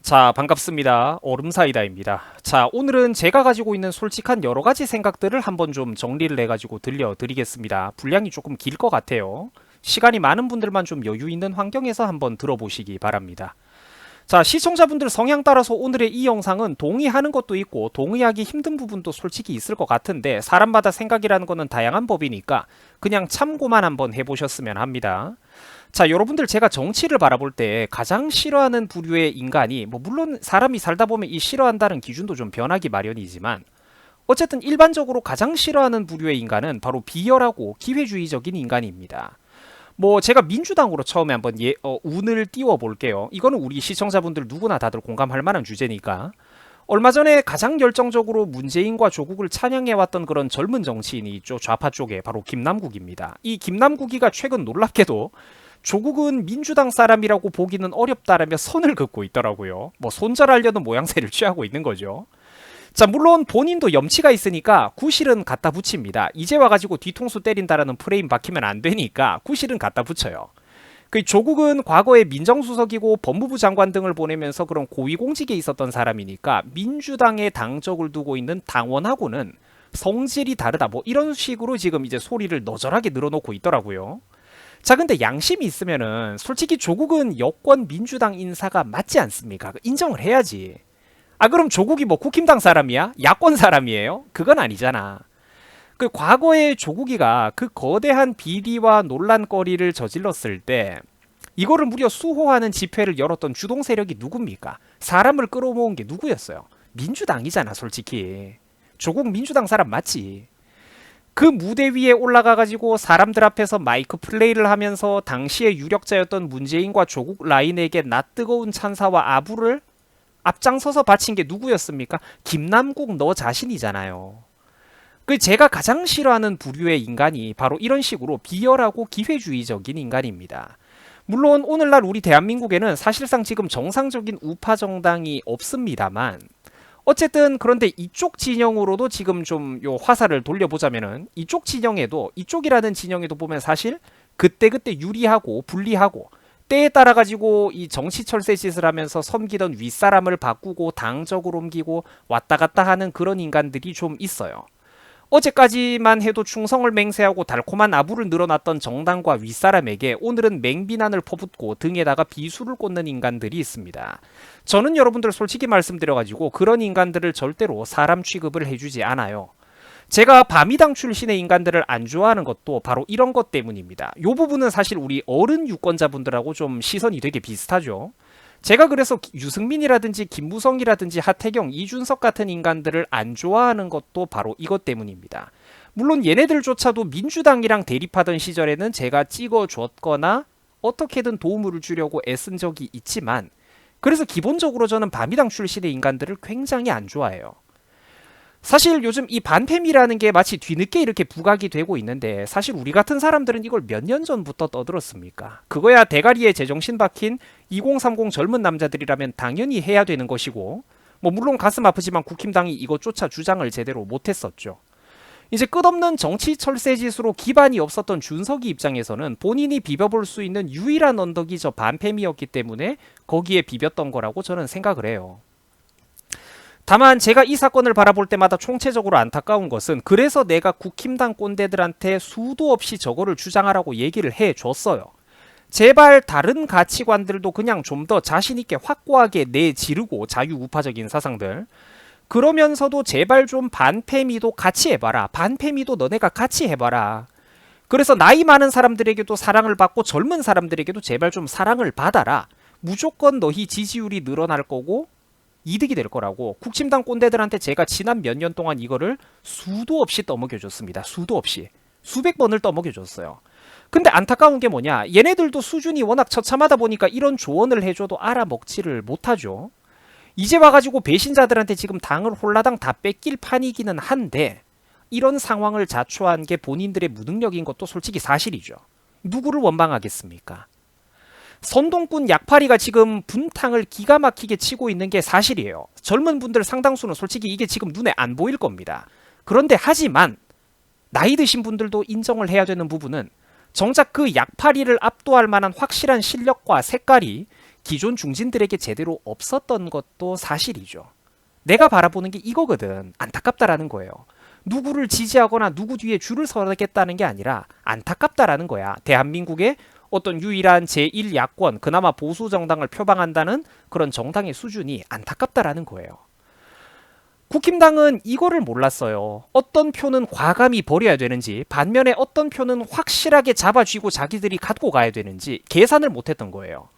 자, 반갑습니다. 얼음사이다입니다. 자, 오늘은 제가 가지고 있는 솔직한 여러 가지 생각들을 한번 좀 정리를 해가지고 들려드리겠습니다. 분량이 조금 길 것 같아요. 시간이 많은 분들만 좀 여유 있는 환경에서 한번 들어보시기 바랍니다. 자, 시청자분들 성향 따라서 오늘의 이 영상은 동의하는 것도 있고 동의하기 힘든 부분도 솔직히 있을 것 같은데 사람마다 생각이라는 거는 다양한 법이니까 그냥 참고만 한번 해보셨으면 합니다. 자, 여러분들 제가 정치를 바라볼 때 가장 싫어하는 부류의 인간이 물론 사람이 살다 보면 이 싫어한다는 기준도 좀 변하기 마련이지만 어쨌든 일반적으로 가장 싫어하는 부류의 인간은 바로 비열하고 기회주의적인 인간입니다. 제가 민주당으로 처음에 한번 운을 띄워 볼게요. 이거는 우리 시청자분들 누구나 다들 공감할 만한 주제니까. 얼마 전에 가장 열정적으로 문재인과 조국을 찬양해왔던 그런 젊은 정치인이 있죠. 좌파 쪽에 바로 김남국입니다. 이 김남국이가 최근 놀랍게도 조국은 민주당 사람이라고 보기는 어렵다라며 선을 긋고 있더라고요. 손절하려는 모양새를 취하고 있는 거죠. 자, 물론 본인도 염치가 있으니까 구실은 갖다 붙입니다. 이제 와가지고 뒤통수 때린다라는 프레임 박히면 안 되니까 구실은 갖다 붙여요. 그 조국은 과거에 민정수석이고 법무부 장관 등을 보내면서 그런 고위공직에 있었던 사람이니까 민주당의 당적을 두고 있는 당원하고는 성질이 다르다. 이런 식으로 지금 이제 소리를 너절하게 늘어놓고 있더라고요. 자, 근데 양심이 있으면은 솔직히 조국은 여권 민주당 인사가 맞지 않습니까? 인정을 해야지. 그럼 조국이 국힘당 사람이야? 야권 사람이에요? 그건 아니잖아. 그 과거에 조국이가 그 거대한 비리와 논란거리를 저질렀을 때 이거를 무려 수호하는 집회를 열었던 주동 세력이 누굽니까? 사람을 끌어모은 게 누구였어요? 민주당이잖아, 솔직히. 조국 민주당 사람 맞지? 그 무대 위에 올라가가지고 사람들 앞에서 마이크 플레이를 하면서 당시의 유력자였던 문재인과 조국 라인에게 낯뜨거운 찬사와 아부를 앞장서서 바친 게 누구였습니까? 김남국 너 자신이잖아요. 제가 가장 싫어하는 부류의 인간이 바로 이런 식으로 비열하고 기회주의적인 인간입니다. 물론 오늘날 우리 대한민국에는 사실상 지금 정상적인 우파 정당이 없습니다만 어쨌든 그런데 이쪽 진영으로도 지금 좀 요 화살을 돌려보자면은 이쪽 진영에도 이쪽이라는 진영에도 보면 사실 그때그때 유리하고 불리하고 때에 따라 가지고 이 정치 철새 짓을 하면서 섬기던 윗사람을 바꾸고 당적으로 옮기고 왔다 갔다 하는 그런 인간들이 좀 있어요. 어제까지만 해도 충성을 맹세하고 달콤한 아부를 늘어놨던 정당과 윗사람에게 오늘은 맹비난을 퍼붓고 등에다가 비수를 꽂는 인간들이 있습니다. 저는 여러분들 솔직히 말씀드려가지고 그런 인간들을 절대로 사람 취급을 해주지 않아요. 제가 바미당 출신의 인간들을 안 좋아하는 것도 바로 이런 것 때문입니다. 이 부분은 사실 우리 어른 유권자분들하고 좀 시선이 되게 비슷하죠. 제가 그래서 유승민이라든지 김무성이라든지 하태경, 이준석 같은 인간들을 안 좋아하는 것도 바로 이것 때문입니다. 물론 얘네들조차도 민주당이랑 대립하던 시절에는 제가 찍어줬거나 어떻게든 도움을 주려고 애쓴 적이 있지만 그래서 기본적으로 저는 바미당 출신의 인간들을 굉장히 안 좋아해요. 사실 요즘 이 반팸이라는 게 마치 뒤늦게 이렇게 부각이 되고 있는데 사실 우리 같은 사람들은 이걸 몇 년 전부터 떠들었습니까? 그거야 대가리에 제정신 박힌 2030 젊은 남자들이라면 당연히 해야 되는 것이고 물론 가슴 아프지만 국힘당이 이것조차 주장을 제대로 못했었죠. 이제 끝없는 정치 철새짓으로 기반이 없었던 준석이 입장에서는 본인이 비벼볼 수 있는 유일한 언덕이 저 반팸이었기 때문에 거기에 비볐던 거라고 저는 생각을 해요. 다만 제가 이 사건을 바라볼 때마다 총체적으로 안타까운 것은 그래서 내가 국힘당 꼰대들한테 수도 없이 저거를 주장하라고 얘기를 해줬어요. 제발 다른 가치관들도 그냥 좀 더 자신있게 확고하게 내지르고 자유우파적인 사상들 그러면서도 제발 좀 반패미도 같이 해봐라. 반패미도 너네가 같이 해봐라. 그래서 나이 많은 사람들에게도 사랑을 받고 젊은 사람들에게도 제발 좀 사랑을 받아라. 무조건 너희 지지율이 늘어날 거고 이득이 될 거라고 국힘당 꼰대들한테 제가 지난 몇 년 동안 이거를 수도 없이 떠먹여줬습니다. 수도 없이. 수백 번을 떠먹여줬어요. 근데 안타까운 게 뭐냐. 얘네들도 수준이 워낙 처참하다 보니까 이런 조언을 해줘도 알아먹지를 못하죠. 이제 와가지고 배신자들한테 지금 당을 홀라당 다 뺏길 판이기는 한데 이런 상황을 자초한 게 본인들의 무능력인 것도 솔직히 사실이죠. 누구를 원망하겠습니까? 선동꾼 약파리가 지금 분탕을 기가 막히게 치고 있는 게 사실이에요. 젊은 분들 상당수는 솔직히 이게 지금 눈에 안 보일 겁니다. 그런데 하지만 나이 드신 분들도 인정을 해야 되는 부분은 정작 그 약파리를 압도할 만한 확실한 실력과 색깔이 기존 중진들에게 제대로 없었던 것도 사실이죠. 내가 바라보는 게 이거거든. 안타깝다라는 거예요. 누구를 지지하거나 누구 뒤에 줄을 서겠다는 게 아니라 안타깝다라는 거야. 대한민국의 어떤 유일한 제1야권, 그나마 보수 정당을 표방한다는 그런 정당의 수준이 안타깝다라는 거예요. 국힘당은 이거를 몰랐어요. 어떤 표는 과감히 버려야 되는지, 반면에 어떤 표는 확실하게 잡아쥐고 자기들이 갖고 가야 되는지 계산을 못했던 거예요.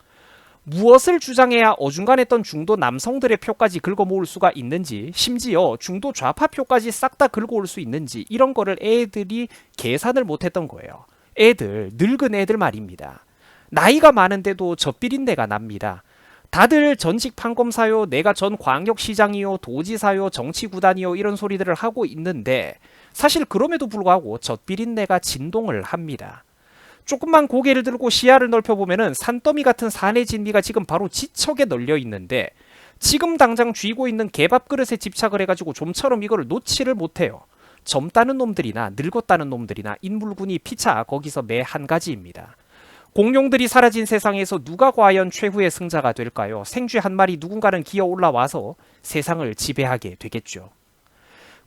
무엇을 주장해야 어중간했던 중도 남성들의 표까지 긁어모을 수가 있는지, 심지어 중도 좌파 표까지 싹 다 긁어올 수 있는지, 이런 거를 애들이 계산을 못했던 거예요. 늙은 애들 말입니다. 나이가 많은데도 젖비린내가 납니다. 다들 전직 판검사요, 내가 전 광역시장이요, 도지사요, 정치구단이요, 이런 소리들을 하고 있는데 사실 그럼에도 불구하고 젖비린내가 진동을 합니다. 조금만 고개를 들고 시야를 넓혀보면은 산더미 같은 사내 진미가 지금 바로 지척에 널려 있는데, 지금 당장 쥐고 있는 개밥 그릇에 집착을 해가지고 좀처럼 이거를 놓지를 못해요. 젊다는 놈들이나 늙었다는 놈들이나 인물군이 피차 거기서 매 한 가지입니다. 공룡들이 사라진 세상에서 누가 과연 최후의 승자가 될까요? 생쥐 한 마리 누군가는 기어 올라와서 세상을 지배하게 되겠죠.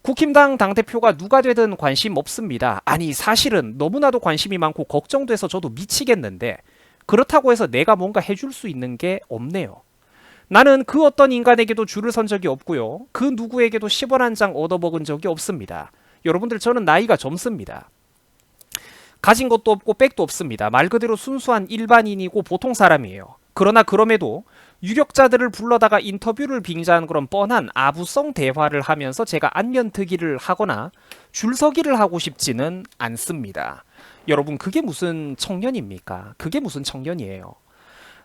국힘당 당대표가 누가 되든 관심 없습니다. 아니, 사실은 너무나도 관심이 많고 걱정돼서 저도 미치겠는데, 그렇다고 해서 내가 뭔가 해줄 수 있는 게 없네요. 나는 그 어떤 인간에게도 줄을 선 적이 없고요. 그 누구에게도 10원 한 장 얻어먹은 적이 없습니다. 여러분들, 저는 나이가 젊습니다. 가진 것도 없고 백도 없습니다. 말 그대로 순수한 일반인이고 보통 사람이에요. 그러나 그럼에도 유력자들을 불러다가 인터뷰를 빙자한 그런 뻔한 아부성 대화를 하면서 제가 안면트기를 하거나 줄서기를 하고 싶지는 않습니다. 여러분, 그게 무슨 청년입니까? 그게 무슨 청년이에요?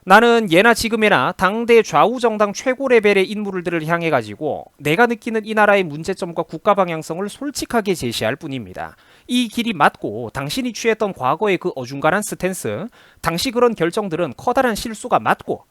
나는 예나 지금이나 당대 좌우 정당 최고 레벨의 인물들을 향해 가지고 내가 느끼는 이 나라의 문제점과 국가 방향성을 솔직하게 제시할 뿐입니다. 이 길이 맞고 당신이 취했던 과거의 그 어중간한 스탠스, 당시 그런 결정들은 커다란 실수가 맞고,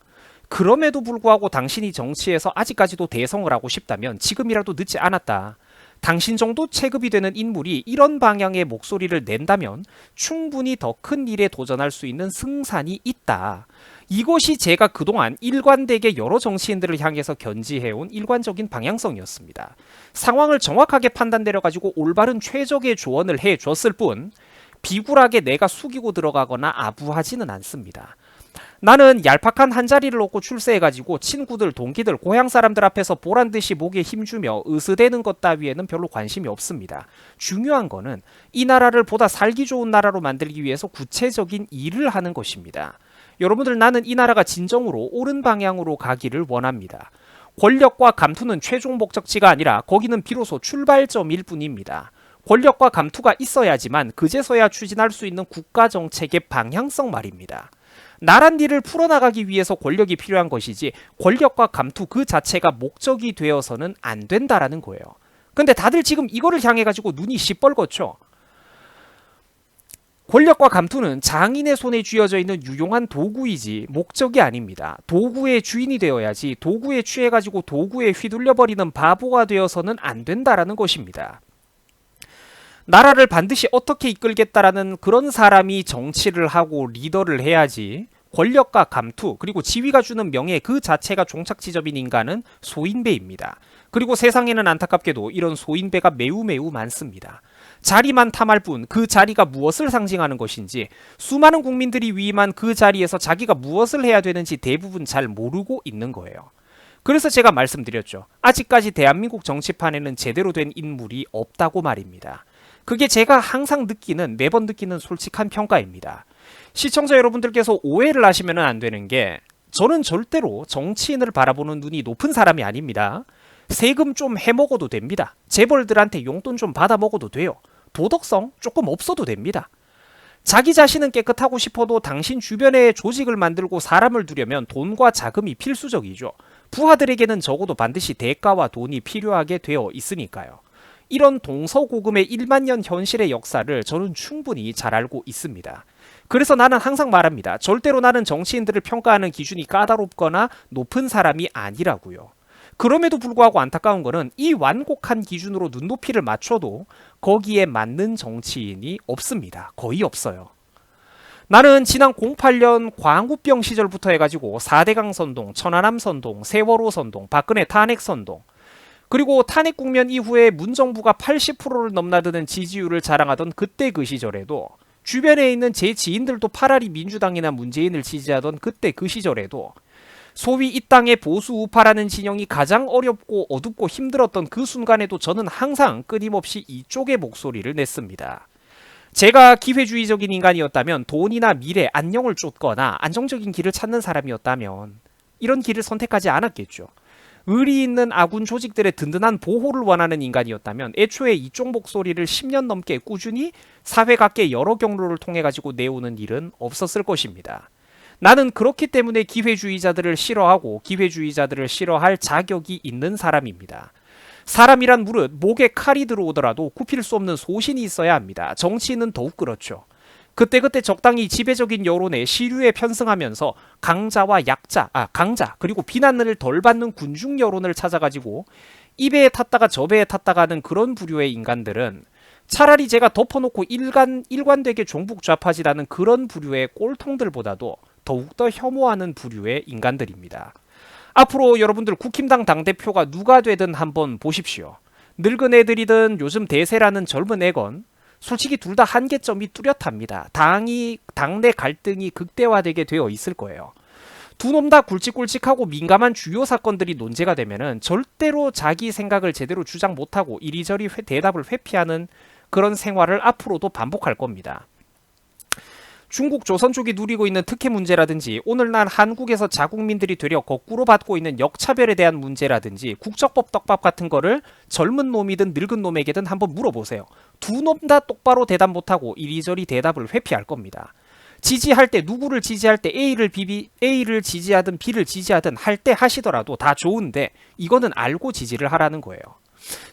그럼에도 불구하고 당신이 정치에서 아직까지도 대성을 하고 싶다면 지금이라도 늦지 않았다. 당신 정도 체급이 되는 인물이 이런 방향의 목소리를 낸다면 충분히 더 큰 일에 도전할 수 있는 승산이 있다. 이것이 제가 그동안 일관되게 여러 정치인들을 향해서 견지해온 일관적인 방향성이었습니다. 상황을 정확하게 판단내려가지고 올바른 최적의 조언을 해줬을 뿐 비굴하게 내가 숙이고 들어가거나 아부하지는 않습니다. 나는 얄팍한 한 자리를 얻고 출세해가지고 친구들, 동기들, 고향 사람들 앞에서 보란듯이 목에 힘주며 으스대는 것 따위에는 별로 관심이 없습니다. 중요한 거는 이 나라를 보다 살기 좋은 나라로 만들기 위해서 구체적인 일을 하는 것입니다. 여러분들, 나는 이 나라가 진정으로 옳은 방향으로 가기를 원합니다. 권력과 감투는 최종 목적지가 아니라 거기는 비로소 출발점일 뿐입니다. 권력과 감투가 있어야지만 그제서야 추진할 수 있는 국가정책의 방향성 말입니다. 나란 일을 풀어나가기 위해서 권력이 필요한 것이지 권력과 감투 그 자체가 목적이 되어서는 안 된다라는 거예요. 근데 다들 지금 이거를 향해 가지고 눈이 시뻘겋죠. 권력과 감투는 장인의 손에 쥐어져 있는 유용한 도구이지 목적이 아닙니다. 도구의 주인이 되어야지 도구에 취해가지고 도구에 휘둘려버리는 바보가 되어서는 안 된다라는 것입니다. 나라를 반드시 어떻게 이끌겠다라는 그런 사람이 정치를 하고 리더를 해야지, 권력과 감투 그리고 지위가 주는 명예 그 자체가 종착 지점인 인간은 소인배입니다. 그리고 세상에는 안타깝게도 이런 소인배가 매우 많습니다. 자리만 탐할 뿐 그 자리가 무엇을 상징하는 것인지, 수많은 국민들이 위임한 그 자리에서 자기가 무엇을 해야 되는지 대부분 잘 모르고 있는 거예요. 그래서 제가 말씀드렸죠. 아직까지 대한민국 정치판에는 제대로 된 인물이 없다고 말입니다. 그게 제가 항상 느끼는, 매번 느끼는 솔직한 평가입니다. 시청자 여러분들께서 오해를 하시면 안 되는 게, 저는 절대로 정치인을 바라보는 눈이 높은 사람이 아닙니다. 세금 좀 해먹어도 됩니다. 재벌들한테 용돈 좀 받아먹어도 돼요. 도덕성 조금 없어도 됩니다. 자기 자신은 깨끗하고 싶어도 당신 주변에 조직을 만들고 사람을 두려면 돈과 자금이 필수적이죠. 부하들에게는 적어도 반드시 대가와 돈이 필요하게 되어 있으니까요. 이런 동서고금의 1만 년 현실의 역사를 저는 충분히 잘 알고 있습니다. 그래서 나는 항상 말합니다. 절대로 나는 정치인들을 평가하는 기준이 까다롭거나 높은 사람이 아니라고요. 그럼에도 불구하고 안타까운 거는 이 완곡한 기준으로 눈높이를 맞춰도 거기에 맞는 정치인이 없습니다. 거의 없어요. 나는 지난 08년 광우병 시절부터 해가지고 4대강 선동, 천안함 선동, 세월호 선동, 박근혜 탄핵 선동, 그리고 탄핵 국면 이후에 문정부가 80%를 넘나드는 지지율을 자랑하던 그때 그 시절에도, 주변에 있는 제 지인들도 파라리 민주당이나 문재인을 지지하던 그때 그 시절에도, 소위 이 땅의 보수 우파라는 진영이 가장 어렵고 어둡고 힘들었던 그 순간에도 저는 항상 끊임없이 이쪽의 목소리를 냈습니다. 제가 기회주의적인 인간이었다면, 돈이나 미래, 안녕을 쫓거나 안정적인 길을 찾는 사람이었다면 이런 길을 선택하지 않았겠죠. 의리 있는 아군 조직들의 든든한 보호를 원하는 인간이었다면 애초에 이쪽 목소리를 10년 넘게 꾸준히 사회 각계 여러 경로를 통해 가지고 내오는 일은 없었을 것입니다. 나는 그렇기 때문에 기회주의자들을 싫어하고 기회주의자들을 싫어할 자격이 있는 사람입니다. 사람이란 무릇 목에 칼이 들어오더라도 굽힐 수 없는 소신이 있어야 합니다. 정치인은 더욱 그렇죠. 그때그때 적당히 지배적인 여론에 시류에 편승하면서 강자 그리고 비난을 덜 받는 군중 여론을 찾아가지고 이 배에 탔다가 저 배에 탔다가 하는 그런 부류의 인간들은 차라리 제가 덮어놓고 일관되게 종북 좌파지라는 그런 부류의 꼴통들보다도 더욱더 혐오하는 부류의 인간들입니다. 앞으로 여러분들 국힘당 당대표가 누가 되든 한번 보십시오. 늙은 애들이든 요즘 대세라는 젊은 애건 솔직히 둘 다 한계점이 뚜렷합니다. 당내 갈등이 극대화되게 되어 있을 거예요. 두 놈 다 굵직굵직하고 민감한 주요 사건들이 논제가 되면은 절대로 자기 생각을 제대로 주장 못하고 이리저리 대답을 회피하는 그런 생활을 앞으로도 반복할 겁니다. 중국 조선 쪽이 누리고 있는 특혜 문제라든지, 오늘날 한국에서 자국민들이 되려 거꾸로 받고 있는 역차별에 대한 문제라든지, 국적법 떡밥 같은 거를 젊은 놈이든 늙은 놈에게든 한번 물어보세요. 두 놈 다 똑바로 대답 못하고 이리저리 대답을 회피할 겁니다. 지지할 때, 누구를 지지할 때 A를 지지하든 B를 지지하든 할 때 하시더라도 다 좋은데 이거는 알고 지지를 하라는 거예요.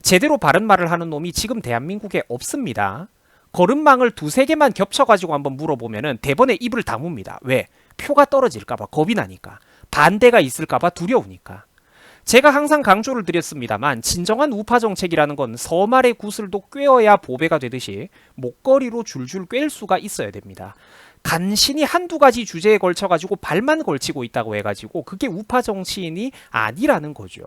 제대로 바른 말을 하는 놈이 지금 대한민국에 없습니다. 걸음망을 두세 개만 겹쳐가지고 한번 물어보면은 대번에 입을 다뭅니다. 왜? 표가 떨어질까봐, 겁이 나니까. 반대가 있을까봐 두려우니까. 제가 항상 강조를 드렸습니다만, 진정한 우파 정책이라는 건 서말의 구슬도 꿰어야 보배가 되듯이 목걸이로 줄줄 꿰일 수가 있어야 됩니다. 간신히 한두 가지 주제에 걸쳐가지고 발만 걸치고 있다고 해가지고 그게 우파 정치인이 아니라는 거죠.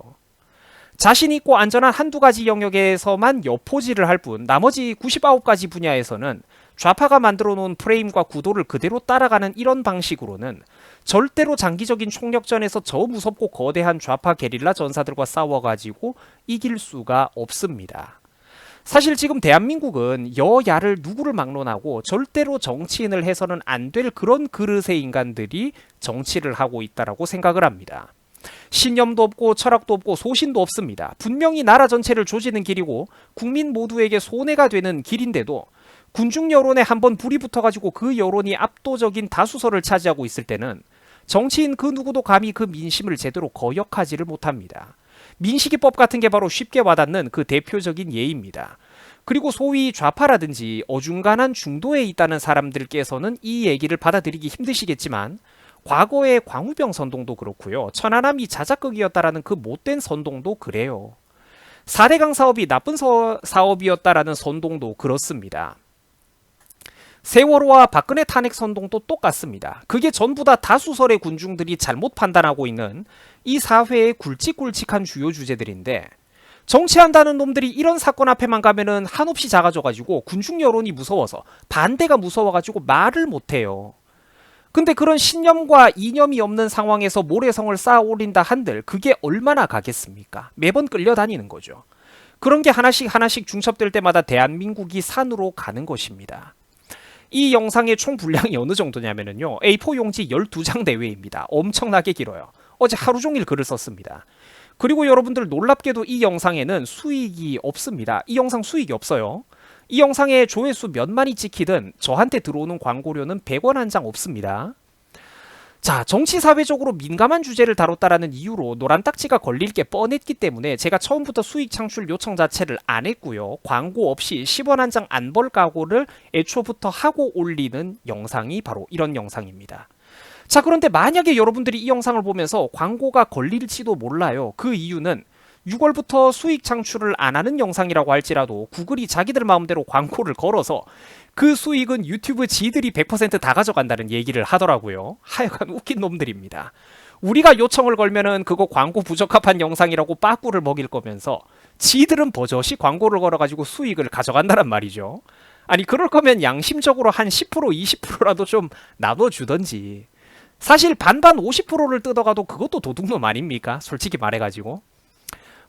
자신 있고 안전한 한두 가지 영역에서만 여포질을 할 뿐, 나머지 99가지 분야에서는 좌파가 만들어 놓은 프레임과 구도를 그대로 따라가는 이런 방식으로는 절대로 장기적인 총력전에서 저 무섭고 거대한 좌파 게릴라 전사들과 싸워가지고 이길 수가 없습니다. 사실 지금 대한민국은 여야를 누구를 막론하고 절대로 정치인을 해서는 안 될 그런 그릇의 인간들이 정치를 하고 있다라고 생각을 합니다. 신념도 없고 철학도 없고 소신도 없습니다. 분명히 나라 전체를 조지는 길이고 국민 모두에게 손해가 되는 길인데도 군중 여론에 한번 불이 붙어가지고 그 여론이 압도적인 다수설을 차지하고 있을 때는 정치인 그 누구도 감히 그 민심을 제대로 거역하지를 못합니다. 민식이법 같은 게 바로 쉽게 와닿는 그 대표적인 예입니다. 그리고 소위 좌파라든지 어중간한 중도에 있다는 사람들께서는 이 얘기를 받아들이기 힘드시겠지만, 과거의 광우병 선동도 그렇고요, 천안함이 자작극이었다라는 그 못된 선동도 그래요. 4대강 사업이 나쁜 사업이었다라는 선동도 그렇습니다. 세월호와 박근혜 탄핵 선동도 똑같습니다. 그게 전부 다 다수설의 군중들이 잘못 판단하고 있는 이 사회의 굵직굵직한 주요 주제들인데, 정치한다는 놈들이 이런 사건 앞에만 가면은 한없이 작아져가지고 군중 여론이 무서워서, 반대가 무서워가지고 말을 못해요. 근데 그런 신념과 이념이 없는 상황에서 모래성을 쌓아 올린다 한들 그게 얼마나 가겠습니까? 매번 끌려다니는 거죠. 그런 게 하나씩 중첩될 때마다 대한민국이 산으로 가는 것입니다. 이 영상의 총 분량이 어느 정도냐면요, A4 용지 12장 내외입니다. 엄청나게 길어요. 어제 하루 종일 글을 썼습니다. 그리고 여러분들 놀랍게도 이 영상에는 수익이 없습니다. 이 영상 수익이 없어요. 이 영상의 조회수 몇만이 찍히든 저한테 들어오는 광고료는 100원 한 장 없습니다. 자, 정치 사회적으로 민감한 주제를 다뤘다라는 이유로 노란 딱지가 걸릴 게 뻔했기 때문에 제가 처음부터 수익 창출 요청 자체를 안 했고요. 광고 없이 10원 한 장 안 벌 각오를 애초부터 하고 올리는 영상이 바로 이런 영상입니다. 자, 그런데 만약에 여러분들이 이 영상을 보면서 광고가 걸릴지도 몰라요. 그 이유는 6월부터 수익 창출을 안 하는 영상이라고 할지라도 구글이 자기들 마음대로 광고를 걸어서 그 수익은 유튜브 지들이 100%다 가져간다는 얘기를 하더라고요. 하여간 웃긴 놈들입니다. 우리가 요청을 걸면은 그거 광고 부적합한 영상이라고 빠꾸를 먹일 거면서 지들은 버젓이 광고를 걸어가지고 수익을 가져간다란 말이죠. 아니 그럴 거면 양심적으로 한 10% 20%라도 좀 나눠주던지. 사실 반반 50%를 뜯어가도 그것도 도둑놈 아닙니까? 솔직히 말해가지고.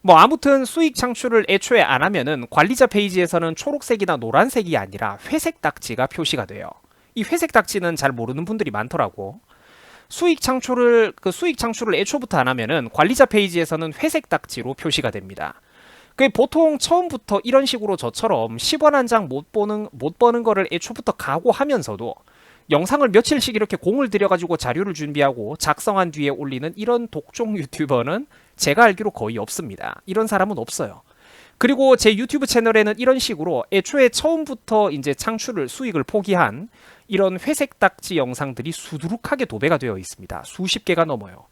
뭐 아무튼 수익 창출을 애초에 안 하면은 관리자 페이지에서는 초록색이나 노란색이 아니라 회색 딱지가 표시가 돼요. 이 회색 딱지는 잘 모르는 분들이 많더라고. 수익 창출을 애초부터 안 하면은 관리자 페이지에서는 회색 딱지로 표시가 됩니다. 보통 처음부터 이런 식으로 저처럼 10원 한 장 못 버는 거를 애초부터 각오하면서도 영상을 며칠씩 이렇게 공을 들여가지고 자료를 준비하고 작성한 뒤에 올리는 이런 독종 유튜버는 제가 알기로 거의 없습니다. 이런 사람은 없어요. 그리고 제 유튜브 채널에는 이런 식으로 애초에 처음부터 이제 수익을 포기한 이런 회색 딱지 영상들이 수두룩하게 도배가 되어 있습니다. 수십 개가 넘어요.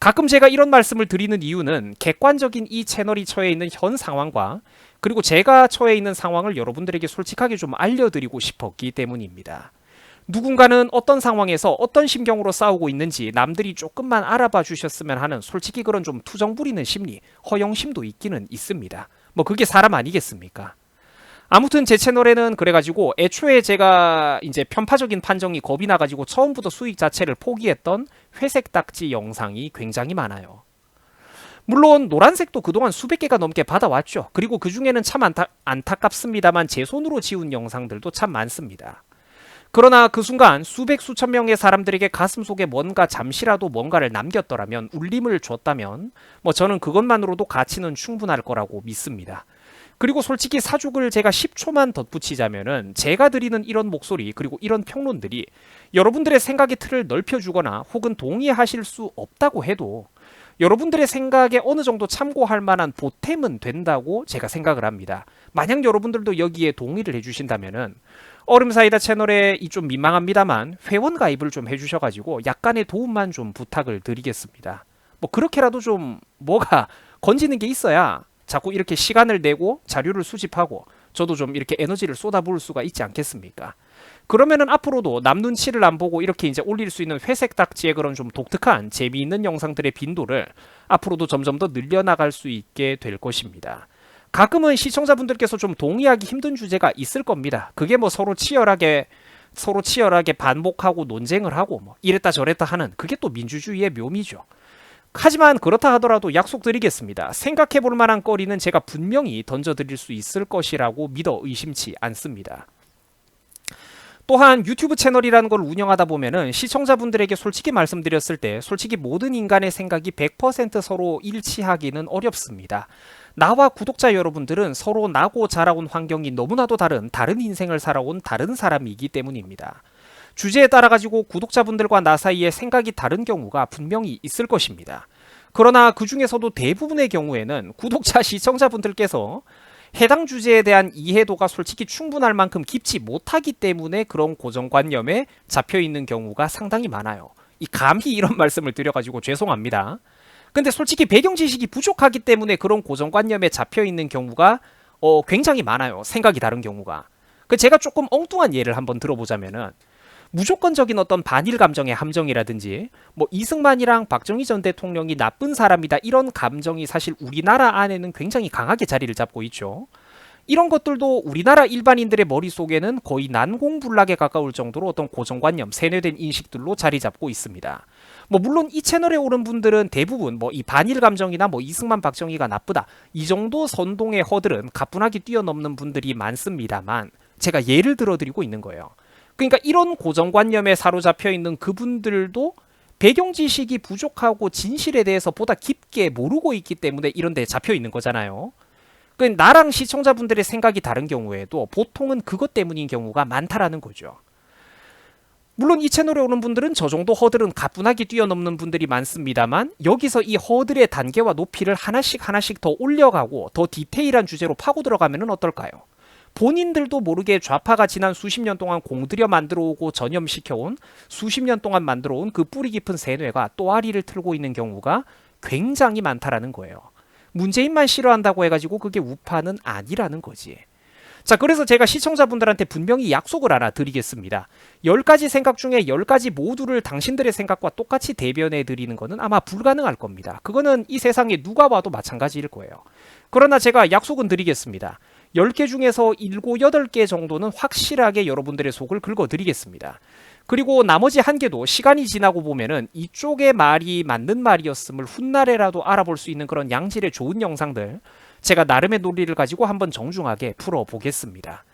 가끔 제가 이런 말씀을 드리는 이유는 객관적인 이 채널이 처해 있는 현 상황과 그리고 제가 처해 있는 상황을 여러분들에게 솔직하게 좀 알려드리고 싶었기 때문입니다. 누군가는 어떤 상황에서 어떤 심경으로 싸우고 있는지 남들이 조금만 알아봐 주셨으면 하는 솔직히 그런 좀 투정 부리는 심리, 허영심도 있기는 있습니다. 뭐 그게 사람 아니겠습니까? 아무튼 제 채널에는 그래가지고 애초에 제가 이제 편파적인 판정이 겁이 나가지고 처음부터 수익 자체를 포기했던 회색 딱지 영상이 굉장히 많아요. 물론 노란색도 그동안 수백 개가 넘게 받아왔죠. 그리고 그 중에는 참 안타깝습니다만 제 손으로 지운 영상들도 참 많습니다. 그러나 그 순간 수백 수천 명의 사람들에게 가슴속에 잠시라도 뭔가를 남겼더라면, 울림을 줬다면 뭐 저는 그것만으로도 가치는 충분할 거라고 믿습니다. 그리고 솔직히 사족을 제가 10초만 덧붙이자면은 제가 드리는 이런 목소리 그리고 이런 평론들이 여러분들의 생각의 틀을 넓혀주거나 혹은 동의하실 수 없다고 해도 여러분들의 생각에 어느 정도 참고할 만한 보탬은 된다고 제가 생각을 합니다. 만약 여러분들도 여기에 동의를 해주신다면은 얼음사이다 채널에 이 좀 민망합니다만 회원 가입을 좀 해주셔가지고 약간의 도움만 좀 부탁을 드리겠습니다. 뭐 그렇게라도 좀 뭐가 건지는 게 있어야 자꾸 이렇게 시간을 내고 자료를 수집하고 저도 좀 이렇게 에너지를 쏟아부을 수가 있지 않겠습니까? 그러면은 앞으로도 남 눈치를 안 보고 이렇게 이제 올릴 수 있는 회색 딱지의 그런 좀 독특한 재미있는 영상들의 빈도를 앞으로도 점점 더 늘려나갈 수 있게 될 것입니다. 가끔은 시청자분들께서 좀 동의하기 힘든 주제가 있을 겁니다. 그게 뭐 서로 치열하게 반복하고 논쟁을 하고 뭐 이랬다 저랬다 하는 그게 또 민주주의의 묘미죠. 하지만 그렇다 하더라도 약속드리겠습니다. 생각해볼 만한 거리는 제가 분명히 던져드릴 수 있을 것이라고 믿어 의심치 않습니다. 또한 유튜브 채널이라는 걸 운영하다 보면은 시청자분들에게 솔직히 말씀드렸을 때 솔직히 모든 인간의 생각이 100% 서로 일치하기는 어렵습니다. 나와 구독자 여러분들은 서로 나고 자라온 환경이 너무나도 다른 인생을 살아온 다른 사람이기 때문입니다. 주제에 따라 가지고 구독자분들과 나 사이에 생각이 다른 경우가 분명히 있을 것입니다. 그러나 그 중에서도 대부분의 경우에는 구독자 시청자분들께서 해당 주제에 대한 이해도가 솔직히 충분할 만큼 깊지 못하기 때문에 그런 고정관념에 잡혀있는 경우가 상당히 많아요. 감히 이런 말씀을 드려가지고 죄송합니다. 근데 솔직히 배경 지식이 부족하기 때문에 그런 고정관념에 잡혀있는 경우가 굉장히 많아요. 생각이 다른 경우가. 제가 조금 엉뚱한 예를 한번 들어보자면은 무조건적인 어떤 반일 감정의 함정이라든지 뭐 이승만이랑 박정희 전 대통령이 나쁜 사람이다 이런 감정이 사실 우리나라 안에는 굉장히 강하게 자리를 잡고 있죠. 이런 것들도 우리나라 일반인들의 머릿속에는 거의 난공불락에 가까울 정도로 어떤 고정관념, 세뇌된 인식들로 자리 잡고 있습니다. 뭐 물론 이 채널에 오른 분들은 대부분 뭐 이 반일 감정이나 뭐 이승만 박정희가 나쁘다 이 정도 선동의 허들은 가뿐하게 뛰어넘는 분들이 많습니다만 제가 예를 들어드리고 있는 거예요. 그러니까 이런 고정관념에 사로잡혀 있는 그분들도 배경 지식이 부족하고 진실에 대해서 보다 깊게 모르고 있기 때문에 이런 데에 잡혀 있는 거잖아요. 나랑 시청자분들의 생각이 다른 경우에도 보통은 그것 때문인 경우가 많다라는 거죠. 물론 이 채널에 오는 분들은 저 정도 허들은 가뿐하게 뛰어넘는 분들이 많습니다만 여기서 이 허들의 단계와 높이를 하나씩 더 올려가고 더 디테일한 주제로 파고 들어가면 어떨까요? 본인들도 모르게 좌파가 지난 수십 년 동안 공들여 만들어오고 전염시켜온 수십 년 동안 만들어온 그 뿌리 깊은 세뇌가 또아리를 틀고 있는 경우가 굉장히 많다라는 거예요. 문재인만 싫어한다고 해가지고 그게 우파는 아니라는 거지. 자, 그래서 제가 시청자분들한테 분명히 약속을 하나 드리겠습니다. 10가지 생각 중에 10가지 모두를 당신들의 생각과 똑같이 대변해 드리는 거는 아마 불가능할 겁니다. 그거는 이 세상에 누가 봐도 마찬가지일 거예요. 그러나 제가 약속은 드리겠습니다. 10개 중에서 7, 8개 정도는 확실하게 여러분들의 속을 긁어드리겠습니다. 그리고 나머지 한 개도 시간이 지나고 보면은 이쪽의 말이 맞는 말이었음을 훗날에라도 알아볼 수 있는 그런 양질의 좋은 영상들 제가 나름의 논리를 가지고 한번 정중하게 풀어보겠습니다.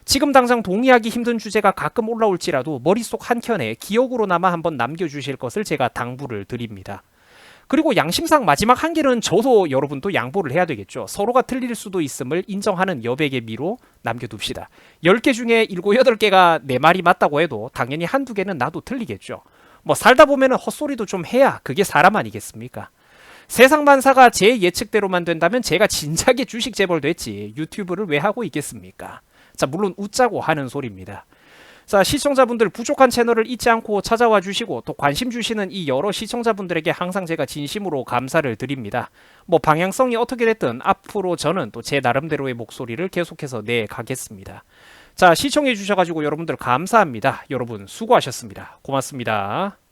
지금 당장 동의하기 힘든 주제가 가끔 올라올지라도 머릿속 한켠에 기억으로나마 한번 남겨주실 것을 제가 당부를 드립니다. 그리고 양심상 마지막 한 개는 저도 여러분도 양보를 해야 되겠죠. 서로가 틀릴 수도 있음을 인정하는 여백의 미로 남겨둡시다. 10개 중에 7, 8개가 내 말이 맞다고 해도 당연히 한두 개는 나도 틀리겠죠. 뭐 살다 보면 헛소리도 좀 해야 그게 사람 아니겠습니까? 세상 만사가 제 예측대로만 된다면 제가 진작에 주식 재벌도 했지 유튜브를 왜 하고 있겠습니까? 자, 물론 웃자고 하는 소리입니다. 자, 시청자분들 부족한 채널을 잊지 않고 찾아와 주시고 또 관심 주시는 이 여러 시청자분들에게 항상 제가 진심으로 감사를 드립니다. 뭐 방향성이 어떻게 됐든 앞으로 저는 또 제 나름대로의 목소리를 계속해서 내가겠습니다. 자, 시청해 주셔가지고 여러분들 감사합니다. 여러분 수고하셨습니다. 고맙습니다.